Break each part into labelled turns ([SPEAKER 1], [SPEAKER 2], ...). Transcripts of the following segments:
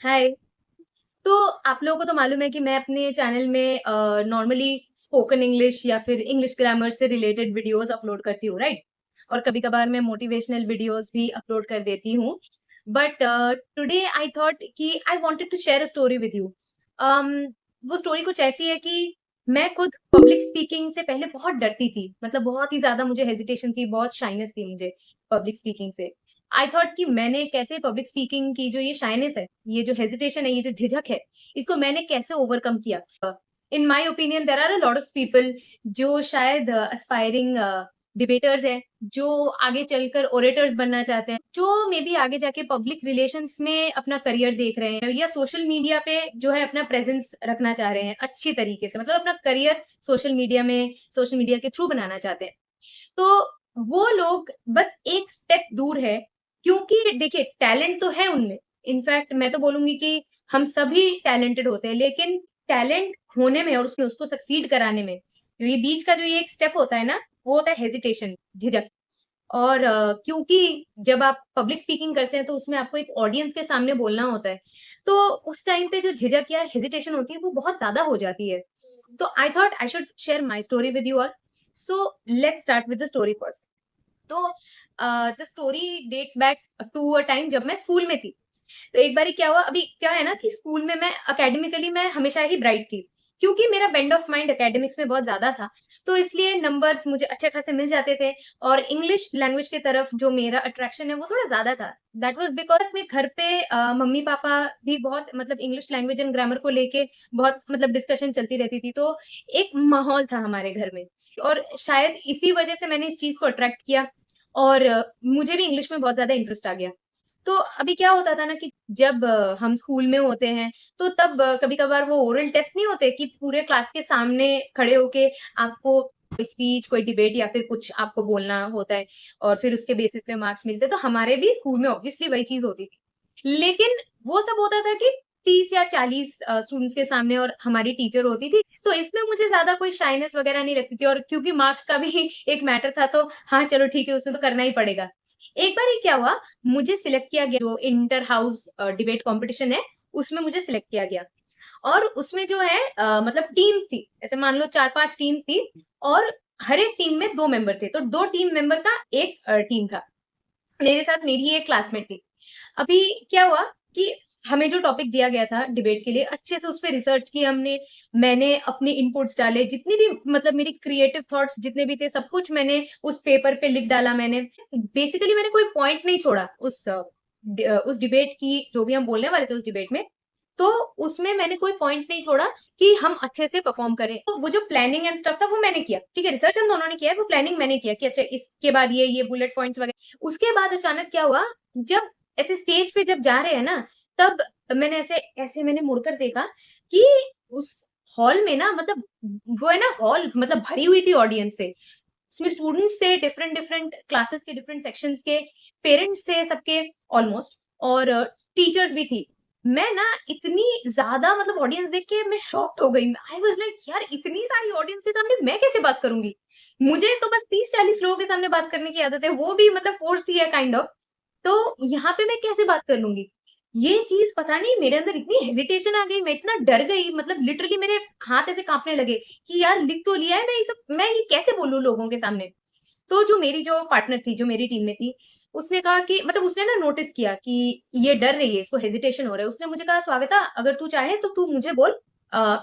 [SPEAKER 1] हाय। तो आप लोगों को तो मालूम है कि मैं अपने चैनल में नॉर्मली स्पोकन इंग्लिश या फिर इंग्लिश ग्रामर से रिलेटेड वीडियोस अपलोड करती हूँ, राइट? और कभी-कभार मैं मोटिवेशनल वीडियोस भी अपलोड कर देती हूँ। बट टुडे आई थॉट कि I wanted to share a story with you. Um, वो स्टोरी कुछ ऐसी है कि मैं खुद पब्लिक स्पीकिंग से पहले बहुत डरती थी। मतलब बहुत ही ज़्यादा मुझे हेजिटेशन थी, बहुत शाइनेस थी मुझे पब्लिक स्पीकिंग से। आई थॉट कि मैंने कैसे पब्लिक स्पीकिंग की जो ये शाइनेस है, ये जो हेजिटेशन है, ये जो झिझक है, इसको मैंने कैसे ओवरकम किया। In my opinion there are a lot of people जो शायद एस्पायरिंग डिबेटर्स हैं, जो आगे चलकर ओरेटर्स बनना चाहते हैं, जो मे बी आगे जाके पब्लिक रिलेशंस में अपना करियर देख रहे हैं या सोशल मीडिया पे जो है अपना प्रेजेंस रखना चाह रहे हैं अच्छी तरीके से, मतलब अपना करियर सोशल मीडिया के थ्रू बनाना चाहते हैं। तो वो लोग बस एक स्टेप दूर है, क्योंकि देखिए टैलेंट तो है उनमें। इनफैक्ट मैं तो बोलूँगी कि हम सभी टैलेंटेड होते हैं, लेकिन टैलेंट होने में और उसमें उसको सक्सीड कराने में, जो ये बीच का जो ये एक स्टेप होता है ना, वो होता है हेजिटेशन, झिझक। और क्योंकि जब आप पब्लिक स्पीकिंग करते हैं तो उसमें आपको एक ऑडियंस के सामने बोलना होता है। तो उस टाइम पे जो झिझक या हेजिटेशन होती है वो बहुत ज़्यादा हो जाती है। तो I thought I should share my story with you all. So let's start with the story first. तो the story dates back to a time जब मैं स्कूल में थी। तो एक बारी क्या हुआ, अभी क्या है ना कि स्कूल में मैं एकेडमिकली मैं हमेशा ही ब्राइट थी, क्योंकि मेरा बेंड ऑफ माइंड एकेडमिक्स में बहुत ज्यादा था। तो इसलिए नंबर्स मुझे अच्छे खासे मिल जाते थे। और इंग्लिश लैंग्वेज की तरफ जो मेरा अट्रैक्शन है वो थोड़ा ज्यादा था। दैट वाज बिकॉज मेरे घर पे मम्मी पापा भी बहुत मतलब इंग्लिश लैंग्वेज एंड ग्रामर को लेके बहुत मतलब डिस्कशन चलती रहती थी। तो एक माहौल था हमारे घर में, और शायद इसी वजह से मैंने इस चीज को अट्रैक्ट किया। और मुझे भी इंग्लिश में बहुत ज़्यादा इंटरेस्ट आ गया। तो अभी क्या होता था ना कि जब हम स्कूल में होते हैं, तो तब कभी-कभार वो ओरल टेस्ट नहीं होते कि पूरे क्लास के सामने खड़े होके आपको कोई स्पीच, कोई डिबेट या फिर कुछ आपको बोलना होता है और फिर उसके बेसिस पे मार्क्स मिलते हैं। तो हमारे भी स्कूल में ऑब्वियसली वही चीज़ होती थी। लेकिन वो सब होता था कि 30 या 40 स्टूडेंट्स के सामने और हमारी टीचर होती थी। तो इसमें मुझे ज़्यादा कोई शाइनेस वगैरह नहीं लगती थी, और क्योंकि मार्क्स का भी एक मैटर था, तो हाँ, चलो ठीक है, उसमें तो करना ही पड़ेगा। एक बार ये क्या हुआ, मुझे सिलेक्ट किया गया जो इंटर हाउस डिबेट कॉम्पिटिशन है, उसमें मुझे सिलेक्ट किया गया। और उसमें जो है मतलब टीम्स थी, ऐसे मान लो 4-5 टीम्स थी, और हर एक टीम में 2 मेंबर थे, तो 2 टीम मेंबर का एक टीम था। मेरे साथ मेरी ही एक क्लासमेट थी। अभी क्या हुआ कि हमें जो टॉपिक दिया गया था डिबेट के लिए, अच्छे से उस पे रिसर्च की हमने। मैंने अपने इनपुट्स डाले, जितनी भी मतलब मेरी क्रिएटिव थॉट्स जितने भी थे, सब कुछ मैंने उस पेपर पे लिख डाला मैंने। बेसिकली मैंने कोई पॉइंट नहीं छोड़ा उस डिबेट की, जो भी हम बोलने वाले थे उस डिबेट में। तो उसमें मैंने कोई पॉइंट नहीं छोड़ा कि हम अच्छे से परफॉर्म करें। तो वो जो प्लानिंग एंड स्टफ था वो मैंने किया, ठीक है? रिसर्च हम दोनों ने किया है, वो प्लानिंग मैंने किया कि अच्छा इसके बाद ये बुलेट पॉइंट्स वगैरह। उसके बाद अचानक क्या हुआ, जब ऐसे स्टेज पे जब जा रहे हैं ना, तब मैंने ऐसे ऐसे मैंने मुड़कर देखा कि उस हॉल में ना, मतलब वो है ना हॉल, मतलब भरी हुई थी ऑडियंस से। उसमें स्टूडेंट्स थे, डिफरेंट डिफरेंट क्लासेस के, डिफरेंट सेक्शंस के, पेरेंट्स थे सबके ऑलमोस्ट, और टीचर्स भी थी। मैं ना इतनी ज़्यादा मतलब ऑडियंस देख के मैं शॉक्ड हो गई। आई वाज़ लाइक यार, इतनी सारी ऑडियंस के सामने मैं कैसे बात करूँगी? मुझे तो बस 30-40 लोगों के सामने बात करने की आदत है, वो भी मतलब फोर्स्ड ही है काइंड ऑफ। तो यहाँ पे मैं कैसे बात कर लूँगी? ये चीज़ पता नहीं मेरे अंदर इतनी हेजिटेशन आ गई, मैं इतना डर गई, मतलब लिटरली मेरे हाथ ऐसे काँपने लगे कि यार लिख तो लिया है, मैं ये कैसे बोलूँ लोगों के सामने? तो जो मेरी जो पार्टनर थी, जो मेरी टीम में थी, उसने कहा कि मतलब उसने ना नोटिस किया कि ये डर रही है, इसको हेजिटेशन हो रहा है। उसने मुझे कहा, "स्वागता, अगर तू चाहे तो तू मुझे बोल,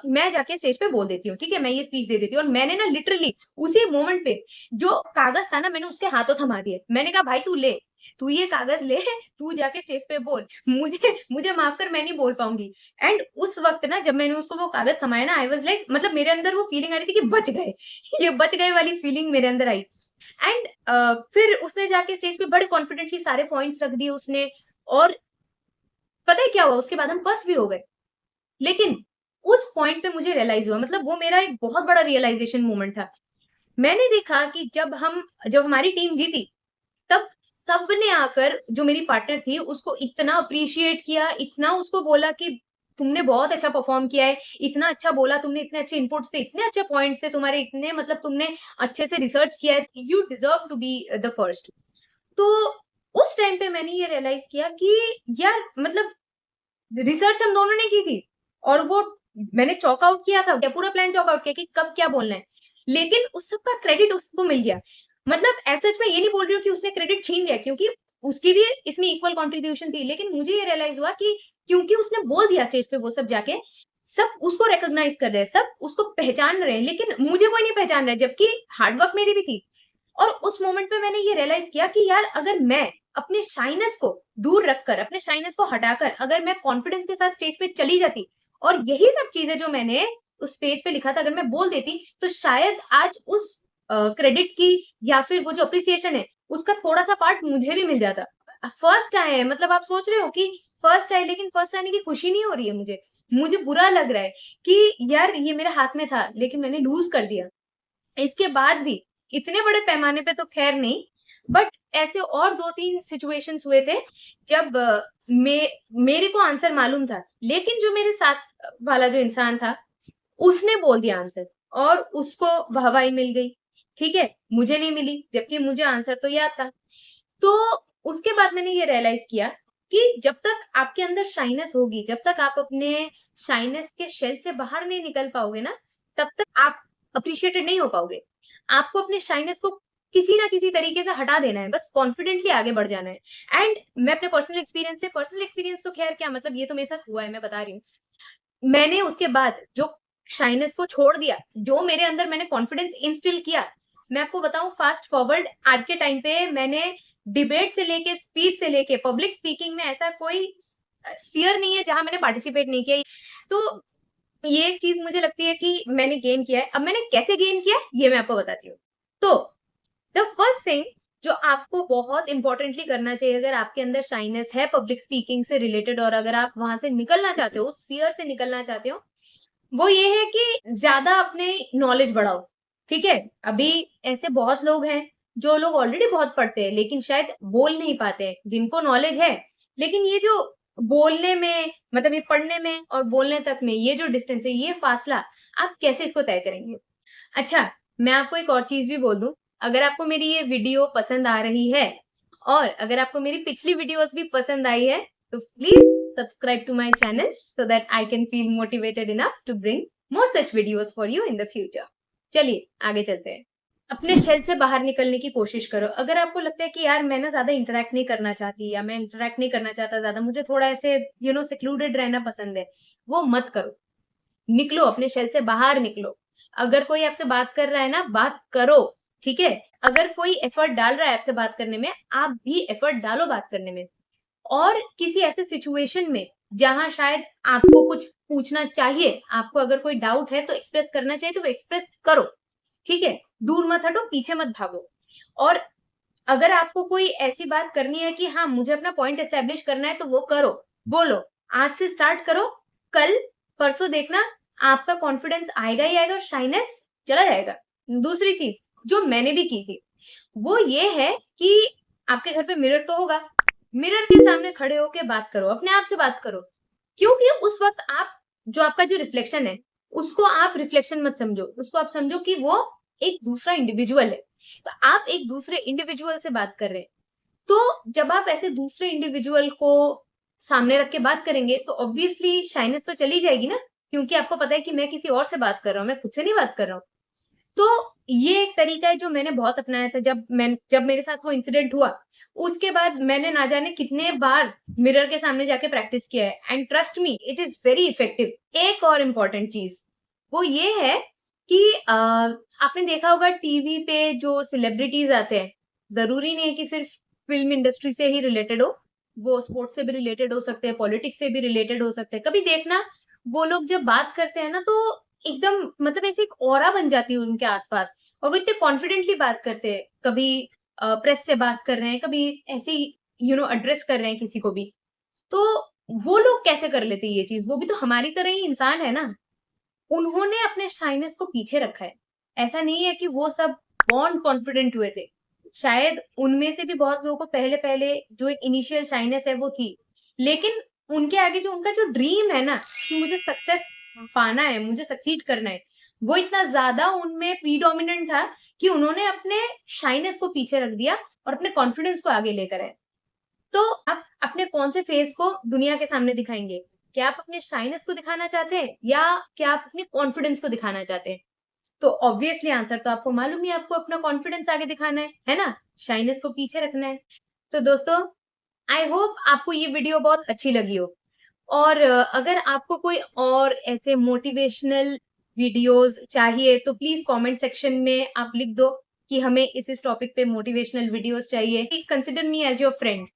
[SPEAKER 1] मैं जाके स्टेज पे बोल देती हूँ, ठीक है? मैं ये स्पीच दे देती हूँ।" और मैंने ना लिटरली उसी मोमेंट पे जो कागज़ था ना, मैंने उसके हाथों थमा दिए। मैंने कहा, "भाई तू ले, तू ये कागज़ ले, तू जाके स्टेज पे बोल। मुझे मुझे माफ़ कर, मैं नहीं बोल पाऊँगी।" एंड उस वक़्त ना जब मैंने उसको वो कागज़ थमाया ना, आई वाज़ लाइक, मतलब मेरे अंदर वो फीलिंग आ रही थी कि बच गए। ये बच गए वाली फीलिंग मेरे अंदर आई। एंड फिर उसने जाके स्टेज पे बड़े कॉन्फिडेंटली सारे पॉइंट्स रख दिए उसने। और पता है क्या हुआ, उसके बाद हम फर्स्ट भी हो गए। लेकिन उस पॉइंट पे मुझे रियलाइज हुआ, मतलब वो मेरा एक बहुत बड़ा रियलाइजेशन मोमेंट था। मैंने देखा कि जब हमारी टीम जीती, तब सबने आकर, जो मेरी पार्टनर थी, उसको इतना अप्रिशिएट किया, इतना उसको बोला कि तुमने बहुत अच्छा परफॉर्म किया है, इतना अच्छा बोला तुमने, इतने अच्छे इनपुट्स थे, इतने अच्छे पॉइंट्स थे तुम्हारे, इतने मतलब तुमने अच्छे से रिसर्च किया है, you deserve to be the first. तो उस टाइम पे मैंने ये रियलाइज किया कि यार मतलब रिसर्च हम दोनों ने की थी और वो मैंने चॉक आउट किया था, क्या पूरा प्लान चॉक आउट किया कि कब क्या बोलना है, लेकिन उस सब का क्रेडिट उसको मिल गया। मतलब ऐसे मैं ये नहीं बोल रही हूँ कि उसने क्रेडिट छीन लिया, क्योंकि उसकी भी इसमें इक्वल कंट्रीब्यूशन थी, लेकिन मुझे ये रियलाइज हुआ कि क्योंकि उसने बोल दिया स्टेज पे वो सब जाके, सब उसको रिकॉग्नाइज कर रहे हैं, सब उसको पहचान रहे हैं, लेकिन मुझे कोई नहीं पहचान रहा है, जबकि हार्डवर्क मेरी भी थी। और उस मोमेंट पे मैंने ये रियलाइज किया कि यार अगर मैं अपने शाइनेस को दूर रखकर, अपने शाइनेस को हटाकर अगर मैं कॉन्फिडेंस के साथ स्टेज पे चली जाती और यही सब चीजें जो मैंने उस पेज पे लिखा था अगर मैं बोल देती, तो शायद आज उस क्रेडिट की या फिर वो जो अप्रिसिएशन है उसका थोड़ा सा पार्ट मुझे भी मिल जाता। फर्स्ट आए हैं, मतलब आप सोच रहे हो कि फर्स्ट आए, लेकिन फर्स्ट आने की खुशी नहीं हो रही है मुझे, मुझे बुरा लग रहा है कि यार ये मेरे हाथ में था लेकिन मैंने लूज कर दिया। इसके बाद भी इतने बड़े पैमाने पे तो खैर नहीं, बट ऐसे और 2-3 सिचुएशंस हुए थे जब मेरे को आंसर मालूम था, लेकिन जो मेरे साथ वाला जो इंसान था उसने बोल दिया आंसर और उसको वाहवाही मिल गई, ठीक है, मुझे नहीं मिली, जबकि मुझे आंसर तो याद था। तो उसके बाद मैंने ये रियलाइज किया कि जब तक आपके अंदर शाइनेस होगी, जब तक आप अपने शाइनेस के शेल से बाहर नहीं निकल पाओगे ना, तब तक आप अप्रिशिएटेड नहीं हो पाओगे। आपको अपने शाइनेस को किसी ना किसी तरीके से हटा देना है, बस कॉन्फिडेंटली आगे बढ़ जाना है। एंड मैं अपने पर्सनल एक्सपीरियंस तो खैर क्या मतलब, ये तो मेरे साथ हुआ है, मैं बता रही हूँ। मैंने उसके बाद जो शाइनेस को छोड़ दिया, जो मेरे अंदर मैंने कॉन्फिडेंस इंस्टिल किया, मैं आपको बताऊं फास्ट फॉरवर्ड आज के टाइम पे मैंने डिबेट से लेके स्पीच से लेके पब्लिक स्पीकिंग में ऐसा कोई स्फीयर नहीं है जहां मैंने पार्टिसिपेट नहीं किया। तो ये एक चीज मुझे लगती है कि मैंने गेन किया है। अब मैंने कैसे गेन किया ये मैं आपको बताती हूँ। तो द फर्स्ट थिंग जो आपको बहुत इंपॉर्टेंटली करना चाहिए अगर आपके अंदर शाइनेस है पब्लिक स्पीकिंग से रिलेटेड और अगर आप वहां से निकलना चाहते हो, उस फियर से निकलना चाहते हो, वो ये है कि ज्यादा अपने नॉलेज बढ़ाओ। ठीक है, अभी ऐसे बहुत लोग हैं जो लोग ऑलरेडी बहुत पढ़ते हैं लेकिन शायद बोल नहीं पाते हैं, जिनको नॉलेज है लेकिन ये जो बोलने में मतलब ये पढ़ने में और बोलने तक में ये जो डिस्टेंस है, ये फासला आप कैसे इसको तय करेंगे। अच्छा, मैं आपको एक और चीज भी बोल दूं, अगर आपको मेरी ये वीडियो पसंद आ रही है और अगर आपको मेरी पिछली वीडियोस भी पसंद आई है तो please subscribe to my channel so that I can feel motivated enough to bring more such videos for you in the future. चलिए आगे चलते हैं। अपने शेल से बाहर निकलने की कोशिश करो। अगर आपको लगता है कि यार मैं ना ज्यादा इंटरेक्ट नहीं करना चाहती या मैं इंटरेक्ट नहीं करना चाहता ज्यादा, मुझे थोड़ा ऐसे सिक्लूडेड रहना पसंद है, वो मत करो। निकलो, अपने शेल से बाहर निकलो। अगर कोई आपसे बात कर रहा है ना, बात करो। ठीक है, अगर कोई एफर्ट डाल रहा है आपसे बात करने में, आप भी एफर्ट डालो बात करने में। और किसी ऐसे सिचुएशन में जहां शायद आपको कुछ पूछना चाहिए, आपको अगर कोई डाउट है तो एक्सप्रेस करना चाहिए तो वो एक्सप्रेस करो। ठीक है, दूर मत हटो, पीछे मत भागो। और अगर आपको कोई ऐसी बात करनी है कि हाँ मुझे अपना पॉइंट एस्टेब्लिश करना है तो वो करो, बोलो। आज से स्टार्ट करो, कल परसों देखना आपका कॉन्फिडेंस आएगा ही आएगा और शाइनेस चला जाएगा। दूसरी चीज जो मैंने भी की थी वो ये है कि आपके घर पे मिरर तो होगा, मिरर के सामने खड़े होके बात करो, अपने आप से बात करो। क्योंकि उस वक्त आप जो आपका जो रिफ्लेक्शन है उसको आप रिफ्लेक्शन मत समझो, उसको आप समझो कि वो एक दूसरा इंडिविजुअल है। तो आप एक दूसरे इंडिविजुअल से बात कर रहे हैं, तो जब आप ऐसे दूसरे इंडिविजुअल को सामने रख के बात करेंगे तो ऑब्वियसली शाइनेस तो चली जाएगी ना, क्योंकि आपको पता है कि मैं किसी और से बात कर रहा हूँ, मैं खुद से नहीं बात कर रहा हूँ। तो ये एक तरीका है जो मैंने बहुत अपनाया था। जब मेरे साथ वो इंसिडेंट हुआ उसके बाद मैंने ना जाने कितने बार मिरर के सामने जाके प्रैक्टिस किया है, and trust me it is very effective. एक और इम्पोर्टेंट चीज वो ये है कि आपने देखा होगा टीवी पे जो सेलिब्रिटीज आते हैं, जरूरी नहीं है कि सिर्फ फिल्म इंडस्ट्री से ही रिलेटेड हो, वो स्पोर्ट्स से भी रिलेटेड हो सकते हैं, पॉलिटिक्स से भी रिलेटेड हो सकते हैं। कभी देखना वो लोग जब बात करते हैं ना तो एकदम मतलब ऐसे एक ऑरा बन जाती है उनके आसपास, और वो इतने कॉन्फिडेंटली बात करते हैं। कभी प्रेस से बात कर रहे हैं, कभी ऐसे ही एड्रेस कर रहे हैं किसी को भी। तो वो लोग कैसे कर लेते हैं ये चीज, वो भी तो हमारी तरह ही इंसान है ना। उन्होंने अपने शाइनेस को पीछे रखा है। ऐसा नहीं है कि वो सब बॉर्न कॉन्फिडेंट हुए थे, शायद उनमें से भी बहुत लोगों को पहले पहले जो एक इनिशियल शाइनेस है वो थी, लेकिन उनके आगे जो उनका जो ड्रीम है ना कि मुझे सक्सेस पाना है, मुझे सक्सीड करना है, वो इतना ज्यादा उनमें प्रीडोमिनेंट था कि उन्होंने अपने शाइनेस को पीछे रख दिया और अपने कॉन्फिडेंस को आगे लेकर आए। तो आप अपने कौन से फेस को दुनिया के सामने दिखाएंगे, क्या आप अपने शाइनेस को दिखाना चाहते हैं या क्या आप अपने कॉन्फिडेंस को दिखाना चाहते हैं? तो ऑब्वियसली आंसर तो आपको मालूम ही है, आपको अपना कॉन्फिडेंस आगे दिखाना है ना? शाइनेस को पीछे रखना है। तो दोस्तों, आई होप आपको ये वीडियो बहुत अच्छी लगी हो और अगर आपको कोई और ऐसे मोटिवेशनल वीडियोस चाहिए तो प्लीज कमेंट सेक्शन में आप लिख दो कि हमें इस टॉपिक पे मोटिवेशनल वीडियोस चाहिए। Consider me as your friend,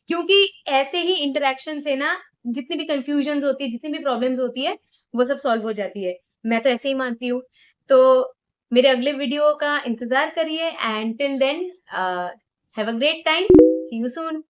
[SPEAKER 1] क्योंकि ऐसे ही इंटरेक्शन से ना जितनी भी कंफ्यूजन होती है, जितनी भी प्रॉब्लम्स होती है, वो सब सॉल्व हो जाती है। मैं तो ऐसे ही मानती हूँ। तो मेरे अगले वीडियो का इंतजार करिए and till then have a great time, see you soon.